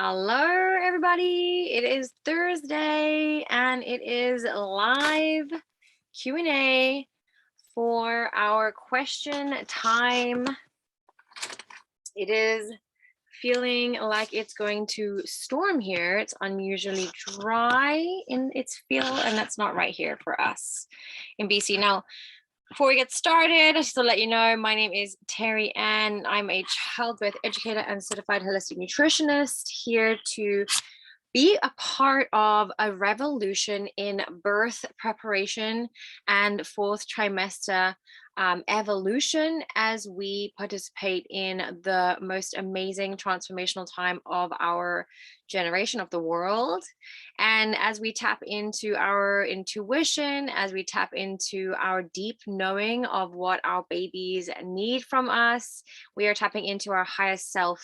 Hello, everybody. It is Thursday and it is live Q&A for our question time. It is feeling like it's going to storm here. It's unusually dry in its feel, and that's not right here for us in BC. Now, before we get started, just to let you know, my name is Teri-Ann. I'm a child birth educator and certified holistic nutritionist here to be a part of a revolution in birth preparation and fourth trimester evolution as we participate in the most amazing transformational time of our generation of the world. And as we tap into our intuition, as we tap into our deep knowing of what our babies need from us, we are tapping into our highest self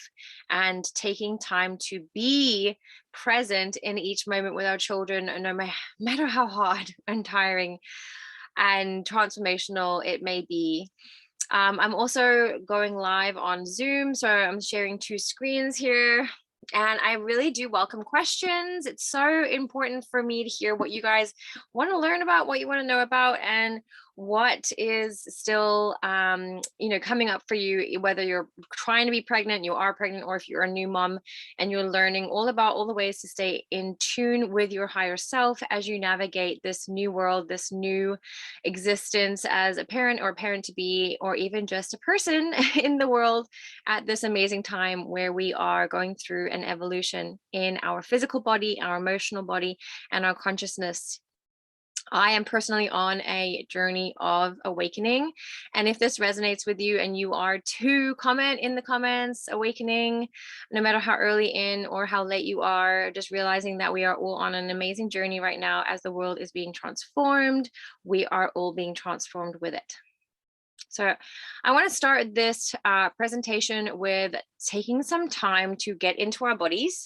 and taking time to be present in each moment with our children, no matter how hard and tiring and transformational it may be. I'm also going live on Zoom, so I'm sharing two screens here. And I really do welcome questions. It's so important for me to hear what you guys want to learn about, what you want to know about, and what is still, coming up for you, whether you're trying to be pregnant, you are pregnant, or if you're a new mom and you're learning all about all the ways to stay in tune with your higher self as you navigate this new world, this new existence as a parent or parent to be, or even just a person in the world at this amazing time where we are going through an evolution in our physical body, our emotional body, and our consciousness. I am personally on a journey of awakening. And if this resonates with you and you are to comment in the comments, awakening, no matter how early in or how late you are, just realizing that we are all on an amazing journey right now as the world is being transformed. We are all being transformed with it. So I want to start this presentation with taking some time to get into our bodies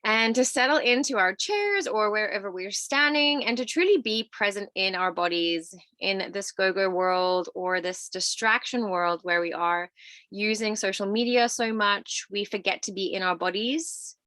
and to settle into our chairs or wherever we're standing and to truly be present in our bodies in this go-go world or this distraction world where we are using social media so much. We forget to be in our bodies,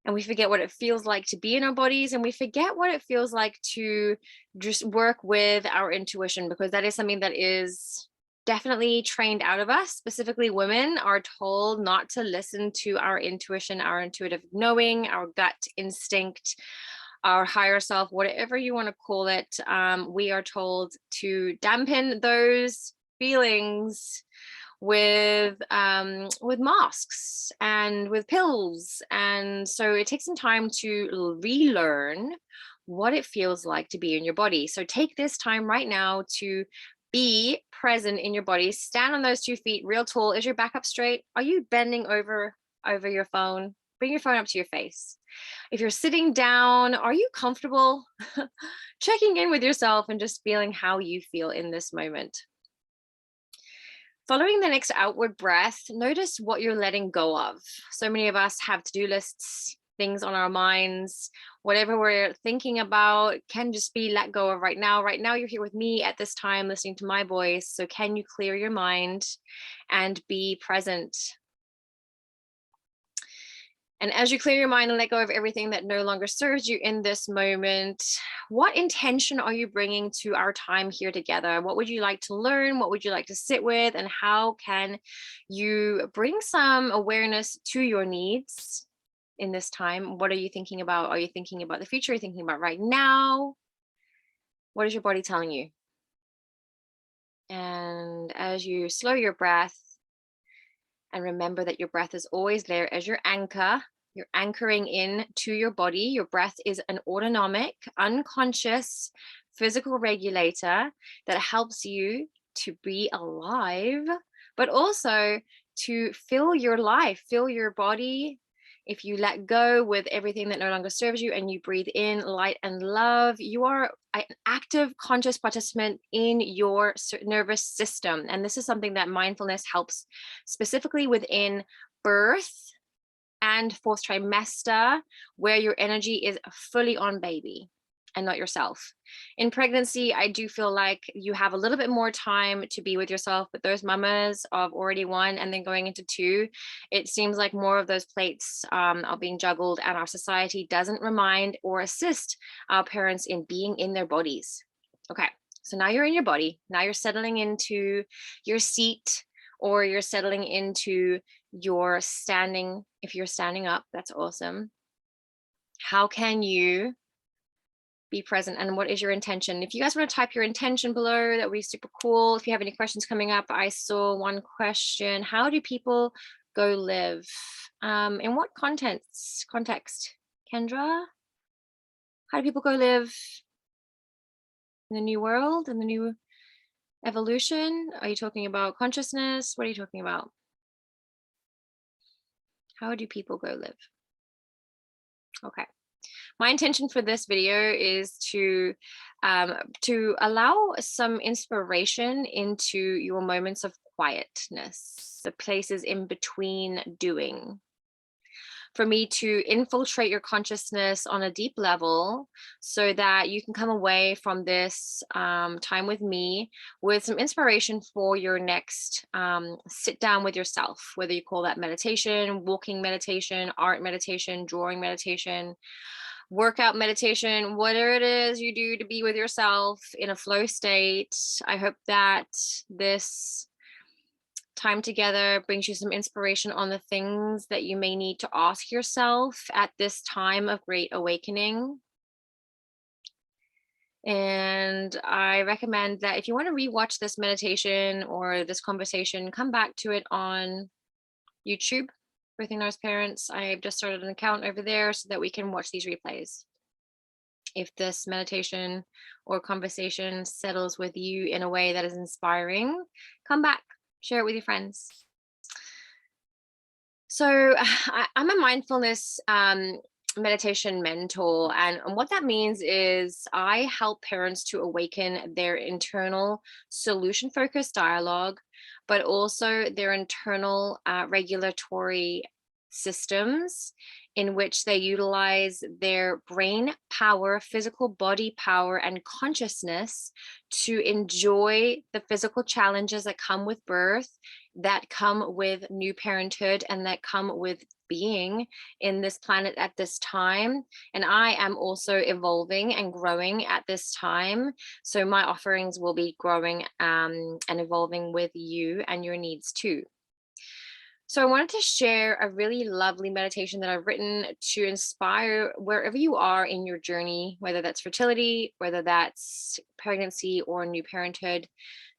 and we forget what it feels like to be in our bodies, and we forget what it feels like to just work with our intuition, because that is something that is definitely trained out of us. Specifically, women are told not to listen to our intuition, our intuitive knowing, our gut instinct, our higher self, whatever you want to call it. We are told to dampen those feelings with masks and with pills. And so it takes some time to relearn what it feels like to be in your body. So take this time right now to be present in your body. Stand on those 2 feet real tall. Is your back up straight? Are you bending over your phone? Bring your phone up to your face. If you're sitting down, are you comfortable? Checking in with yourself and just feeling how you feel in this moment. Following the next outward breath, notice what you're letting go of. So many of us have to-do lists, things on our minds, whatever we're thinking about can just be let go of right now. Right now, you're here with me at this time, listening to my voice. So can you clear your mind and be present? And as you clear your mind and let go of everything that no longer serves you in this moment, what intention are you bringing to our time here together? What would you like to learn? What would you like to sit with? And how can you bring some awareness to your needs in this time? What are you thinking about? Are you thinking about the future? Are you thinking about right now? What is your body telling you? And as you slow your breath, and remember that your breath is always there as your anchor. You're anchoring in to your body. Your breath is an autonomic, unconscious, physical regulator that helps you to be alive, but also to fill your life, fill your body. If you let go with everything that no longer serves you and you breathe in light and love, you are an active, conscious participant in your nervous system. And this is something that mindfulness helps specifically within birth and fourth trimester, where your energy is fully on baby. and not yourself. In pregnancy, I do feel like you have a little bit more time to be with yourself, but those mamas of already 1 and then going into 2, it seems like more of those plates are being juggled, and our society doesn't remind or assist our parents in being in their bodies. Okay, so now you're in your body. Now you're settling into your seat, or you're settling into your standing. If you're standing up, that's awesome. How can you be present, and what is your intention? If you guys want to type your intention below, that would be super cool. If you have any questions coming up, I saw one question: how do people go live? In what context, Kendra? How do people go live in the new world, in the new evolution? Are you talking about consciousness? What are you talking about? How do people go live? Okay. My intention for this video is to allow some inspiration into your moments of quietness, the places in between doing, for me to infiltrate your consciousness on a deep level so that you can come away from this time with me with some inspiration for your next sit down with yourself, whether you call that meditation, walking meditation, art meditation, drawing meditation, workout meditation, whatever it is you do to be with yourself in a flow state. I hope that this time together brings you some inspiration on the things that you may need to ask yourself at this time of great awakening. And I recommend that if you want to rewatch this meditation or this conversation, come back to it on YouTube. Birthing Nurse Parents, I've just started an account over there so that we can watch these replays. If this meditation or conversation settles with you in a way that is inspiring, come back, share it with your friends. So I'm a mindfulness meditation mentor, and what that means is I help parents to awaken their internal solution-focused dialogue, but also their internal regulatory systems in which they utilize their brain power, physical body power, and consciousness to enjoy the physical challenges that come with birth, that come with new parenthood, and that come with being in this planet at this time. And I am also evolving and growing at this time. So my offerings will be growing and evolving with you and your needs too. So I wanted to share a really lovely meditation that I've written to inspire wherever you are in your journey, whether that's fertility, whether that's pregnancy or new parenthood.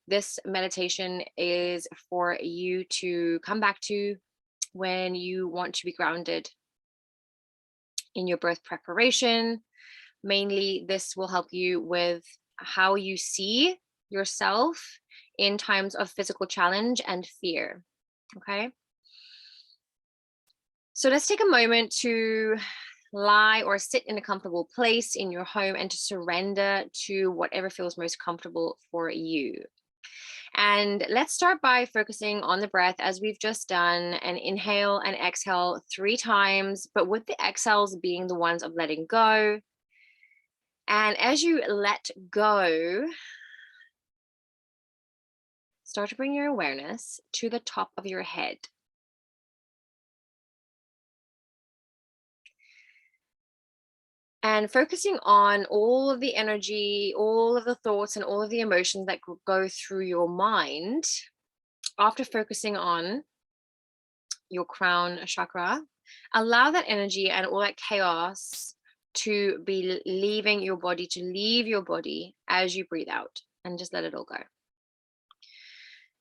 This meditation is for you to come back to when you want to be grounded in your birth preparation. Mainly, this will help you with how you see yourself in times of physical challenge and fear. Okay. So let's take a moment to lie or sit in a comfortable place in your home and to surrender to whatever feels most comfortable for you. And let's start by focusing on the breath as we've just done, and inhale and exhale 3 times, but with the exhales being the ones of letting go. And as you let go, start to bring your awareness to the top of your head. And focusing on all of the energy, all of the thoughts, and all of the emotions that go through your mind after focusing on your crown chakra, allow that energy and all that chaos to be leaving your body, to leave your body as you breathe out, and just let it all go.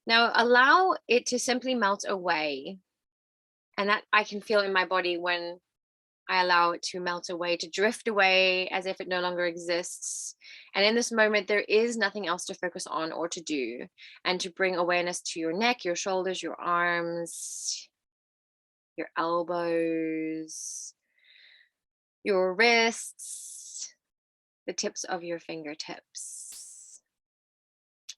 Now, allow it to simply melt away. And that I can feel in my body when I allow it to melt away, to drift away as if it no longer exists. And in this moment, there is nothing else to focus on or to do, and to bring awareness to your neck, your shoulders, your arms, your elbows, your wrists, the tips of your fingertips.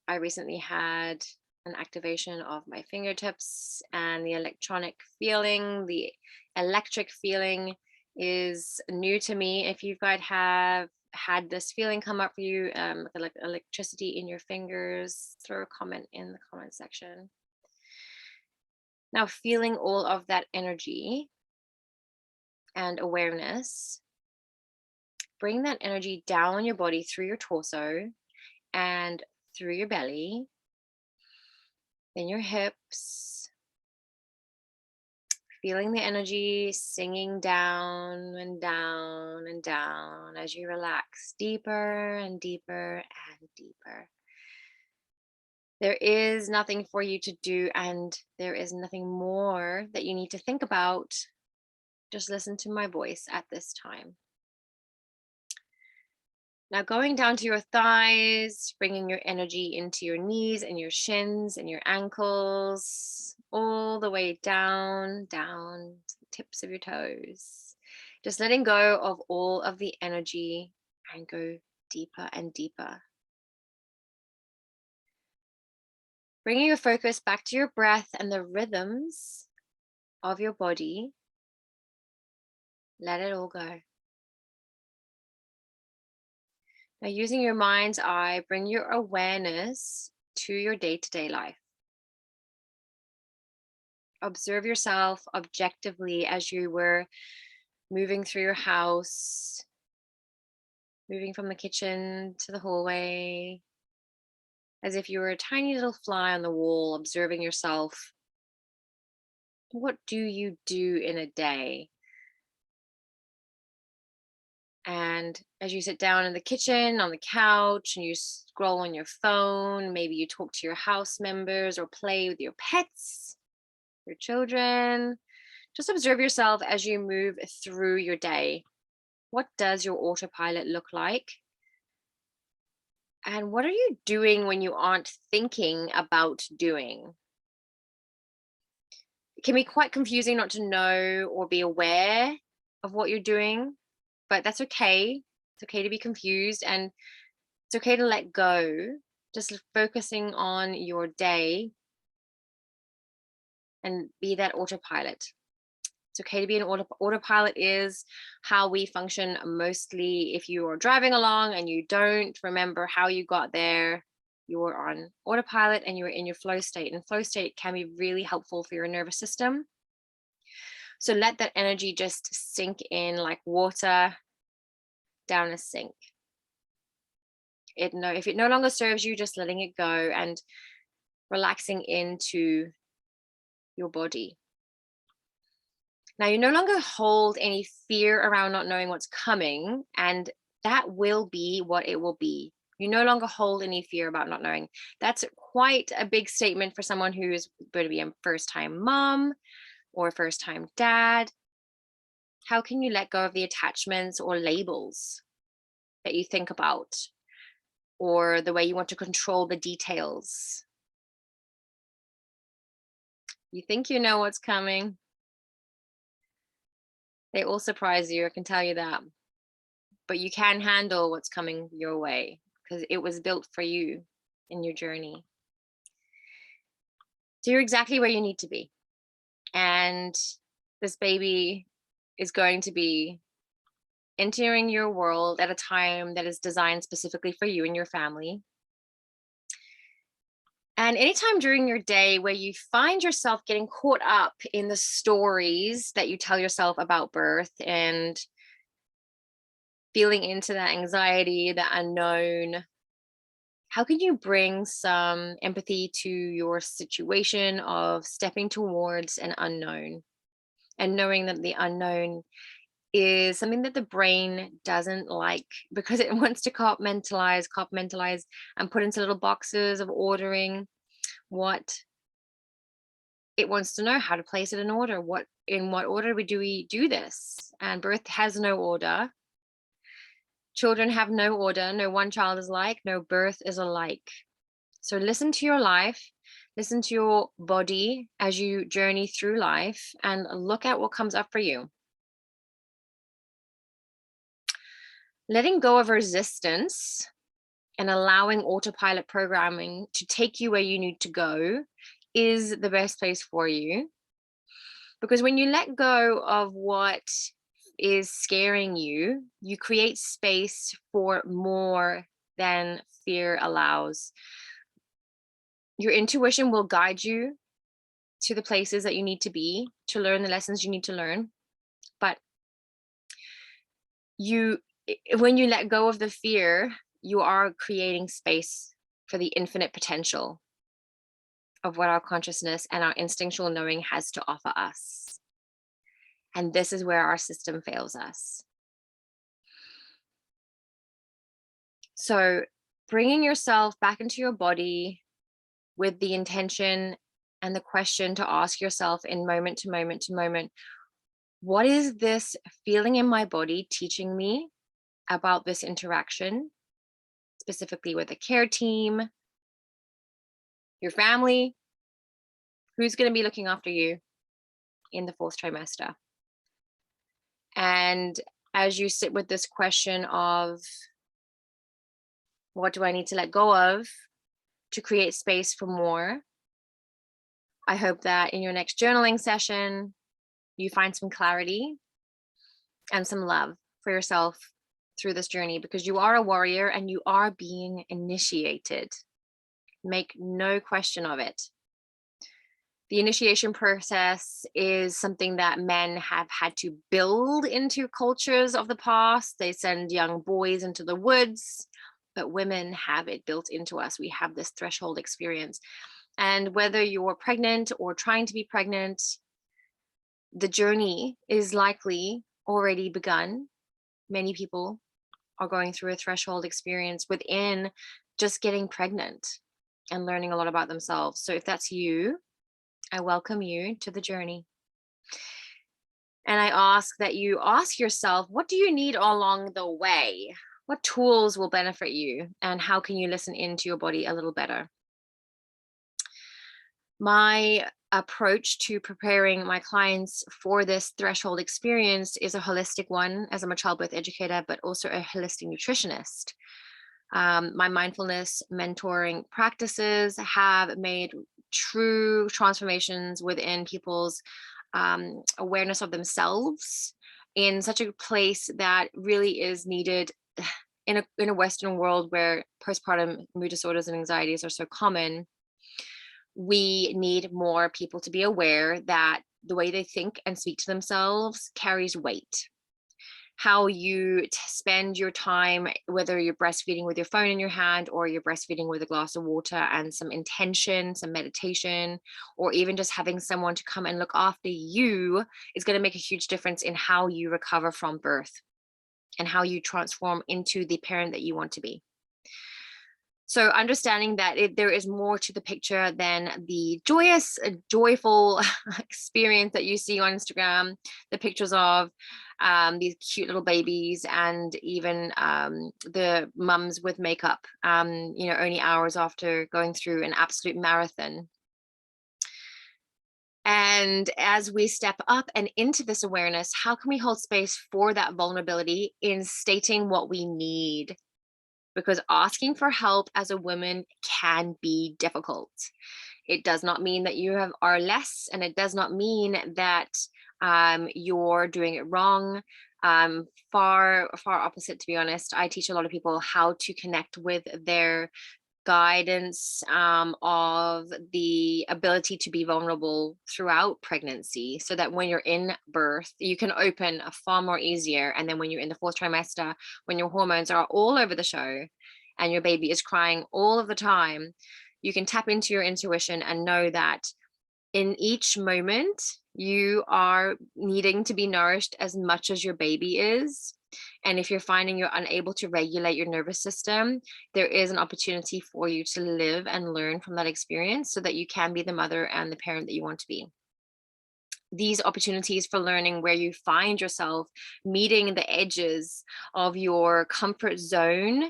I recently had an activation of my fingertips, and the electric feeling is new to me. If you guys have had this feeling come up for you, like electricity in your fingers, throw a comment in the comment section. Now, feeling all of that energy and awareness, bring that energy down your body through your torso and through your belly, then your hips, feeling the energy singing down and down and down as you relax deeper and deeper and deeper. There is nothing for you to do, and there is nothing more that you need to think about. Just listen to my voice at this time. Now, going down to your thighs, bringing your energy into your knees and your shins and your ankles, all the way down to the tips of your toes. Just letting go of all of the energy and go deeper and deeper. Bringing your focus back to your breath and the rhythms of your body. Let it all go. Now, using your mind's eye, bring your awareness to your day-to-day life. Observe yourself objectively as you were moving through your house, moving from the kitchen to the hallway, as if you were a tiny little fly on the wall, observing yourself. What do you do in a day? And as you sit down in the kitchen, on the couch, and you scroll on your phone, maybe you talk to your house members or play with your pets, your children, just observe yourself as you move through your day. What does your autopilot look like? And what are you doing when you aren't thinking about doing? It can be quite confusing not to know or be aware of what you're doing, but that's okay. It's okay to be confused, and it's okay to let go, just focusing on your day and be that autopilot. It's okay to be an autopilot is how we function mostly. If you are driving along and you don't remember how you got there, you are on autopilot and you're in your flow state. And flow state can be really helpful for your nervous system. So let that energy just sink in like water down a sink. If it no longer serves you, just letting it go and relaxing into your body. Now, you no longer hold any fear around not knowing what's coming, and that will be what it will be. You no longer hold any fear about not knowing. That's quite a big statement for someone who is going to be a first-time mom or first-time dad. How can you let go of the attachments or labels that you think about, or the way you want to control the details? You think you know what's coming. They all surprise you, I can tell you that. But you can handle what's coming your way because it was built for you in your journey. So you're exactly where you need to be. And this baby is going to be entering your world at a time that is designed specifically for you and your family. And anytime during your day where you find yourself getting caught up in the stories that you tell yourself about birth and feeling into that anxiety, the unknown, how can you bring some empathy to your situation of stepping towards an unknown and knowing that the unknown is something that the brain doesn't like because it wants to compartmentalize and put into little boxes of ordering what it wants to know, how to place it in order, in what order do we do this. And birth has no order. Children have no order. No one child is like, no birth is alike. So listen to your life, listen to your body as you journey through life, and look at what comes up for you. Letting go of resistance and allowing autopilot programming to take you where you need to go is the best place for you. Because when you let go of what is scaring you, you create space for more than fear allows. Your intuition will guide you to the places that you need to be to learn the lessons you need to learn. But when you let go of the fear, you are creating space for the infinite potential of what our consciousness and our instinctual knowing has to offer us. And this is where our system fails us. So bringing yourself back into your body with the intention and the question to ask yourself in moment to moment to moment, what is this feeling in my body teaching me about this interaction, specifically with the care team, your family, who's going to be looking after you in the fourth trimester? And as you sit with this question of what do I need to let go of to create space for more, I hope that in your next journaling session, you find some clarity and some love for yourself through this journey, because you are a warrior and you are being initiated. Make no question of it. The initiation process is something that men have had to build into cultures of the past. They send young boys into the woods, but women have it built into us. We have this threshold experience. And whether you're pregnant or trying to be pregnant, the journey is likely already begun. Many people are going through a threshold experience within just getting pregnant and learning a lot about themselves. So if that's you, I welcome you to the journey. And I ask that you ask yourself, what do you need along the way? What tools will benefit you? And how can you listen into your body a little better? My approach to preparing my clients for this threshold experience is a holistic one, as I'm a childbirth educator, but also a holistic nutritionist. My mindfulness mentoring practices have made true transformations within people's awareness of themselves in such a place that really is needed in a Western world where postpartum mood disorders and anxieties are so common. We need more people to be aware that the way they think and speak to themselves carries weight. How you spend your time, whether you're breastfeeding with your phone in your hand or you're breastfeeding with a glass of water and some intention, some meditation, or even just having someone to come and look after you, is going to make a huge difference in how you recover from birth and how you transform into the parent that you want to be. So understanding that there is more to the picture than the joyous, joyful experience that you see on Instagram, the pictures of these cute little babies, and even the mums with makeup, only hours after going through an absolute marathon. And as we step up and into this awareness, how can we hold space for that vulnerability in stating what we need? Because asking for help as a woman can be difficult. It does not mean that you are less, and it does not mean that you're doing it wrong. Far opposite, to be honest. I teach a lot of people how to connect with their guidance of the ability to be vulnerable throughout pregnancy, so that when you're in birth, you can open far more easier. And then when you're in the fourth trimester, when your hormones are all over the show and your baby is crying all of the time, you can tap into your intuition and know that in each moment, you are needing to be nourished as much as your baby is. And if you're finding you're unable to regulate your nervous system, there is an opportunity for you to live and learn from that experience so that you can be the mother and the parent that you want to be. These opportunities for learning where you find yourself meeting the edges of your comfort zone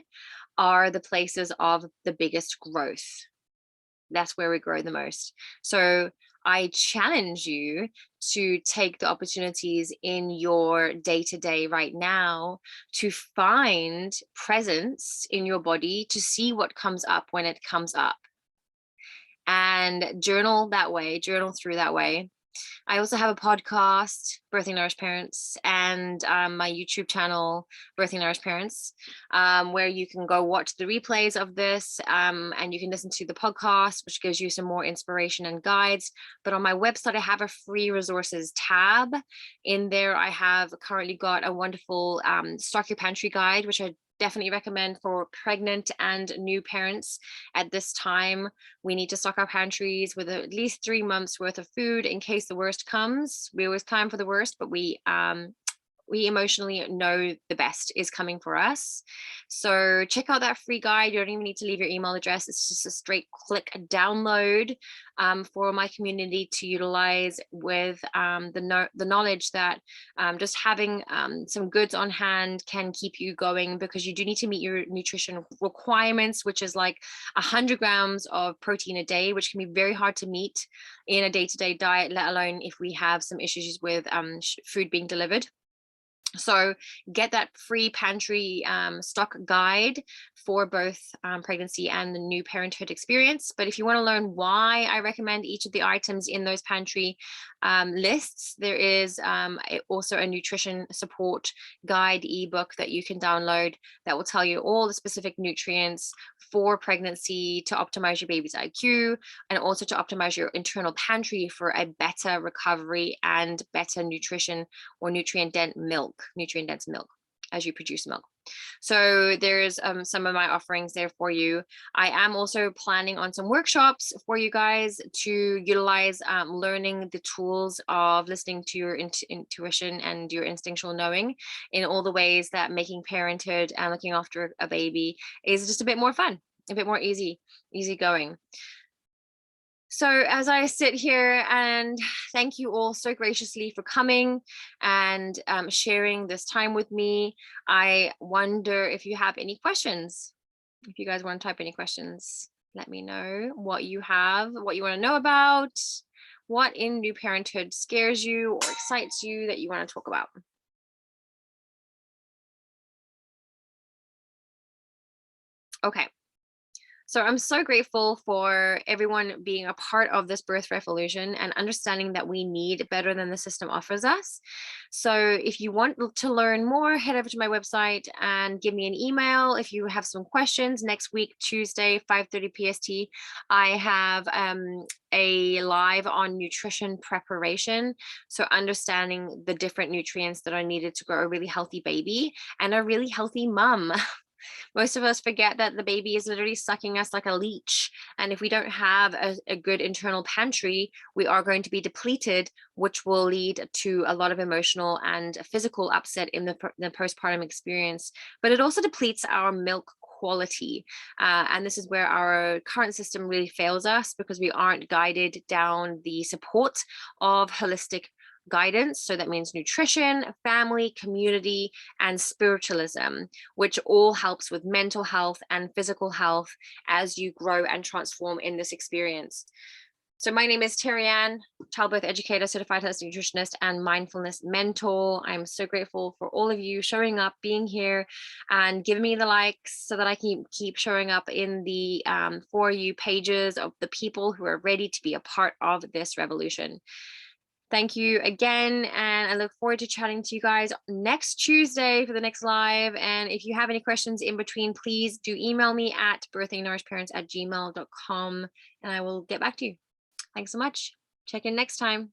are the places of the biggest growth. That's where we grow the most. So I challenge you to take the opportunities in your day-to-day right now to find presence in your body, to see what comes up when it comes up, and journal that way, journal through that way. I also have a podcast, Birthing Nourished Parents, and my YouTube channel, Birthing Nourished Parents, where you can go watch the replays of this, and you can listen to the podcast, which gives you some more inspiration and guides. But on my website, I have a free resources tab. In there, I have currently got a wonderful Stock Your Pantry guide, which I definitely recommend for pregnant and new parents. At this time, we need to stock our pantries with at least 3 months worth of food in case the worst comes. We always plan for the worst, but we emotionally know the best is coming for us. So check out that free guide. You don't even need to leave your email address. It's just a straight click download for my community to utilize with the knowledge that just having some goods on hand can keep you going, because you do need to meet your nutrition requirements, which is like 100 grams of protein a day, which can be very hard to meet in a day-to-day diet, let alone if we have some issues with food being delivered. So get that free pantry stock guide for both pregnancy and the new parenthood experience. But if you want to learn why I recommend each of the items in those pantry lists, there is also a nutrition support guide ebook that you can download that will tell you all the specific nutrients for pregnancy to optimize your baby's IQ, and also to optimize your internal pantry for a better recovery and better nutrition or nutrient-dense milk as you produce milk. So there's some of my offerings there for you. I am also planning on some workshops for you guys to utilize learning the tools of listening to your intuition and your instinctual knowing in all the ways that making parenthood and looking after a baby is just a bit more fun, a bit more easy going. So as I sit here, and thank you all so graciously for coming and sharing this time with me, I wonder if you have any questions. If you guys want to type any questions, let me know what you have, what you want to know about, what in new parenthood scares you or excites you that you want to talk about. Okay. So I'm so grateful for everyone being a part of this birth revolution and understanding that we need better than the system offers us. So if you want to learn more, head over to my website and give me an email if you have some questions. Next week, Tuesday, 5:30 PST, I have a live on nutrition preparation. So understanding the different nutrients that are needed to grow a really healthy baby and a really healthy mom. Most of us forget that the baby is literally sucking us like a leech. And if we don't have a good internal pantry, we are going to be depleted, which will lead to a lot of emotional and physical upset in the postpartum experience. But it also depletes our milk quality. And this is where our current system really fails us, because we aren't guided down the support of holistic guidance. So that means nutrition, family, community, and spiritualism, which all helps with mental health and physical health as you grow and transform in this experience. So my name is Teri-Ann, childbirth educator, certified holistic nutritionist, and mindfulness mentor. I'm so grateful for all of you showing up, being here, and giving me the likes so that I can keep showing up in the For You pages of the people who are ready to be a part of this revolution. Thank you again, and I look forward to chatting to you guys next Tuesday for the next live. And if you have any questions in between, please do email me at birthingnourishedparents@gmail.com, and I will get back to you. Thanks so much. Check in next time.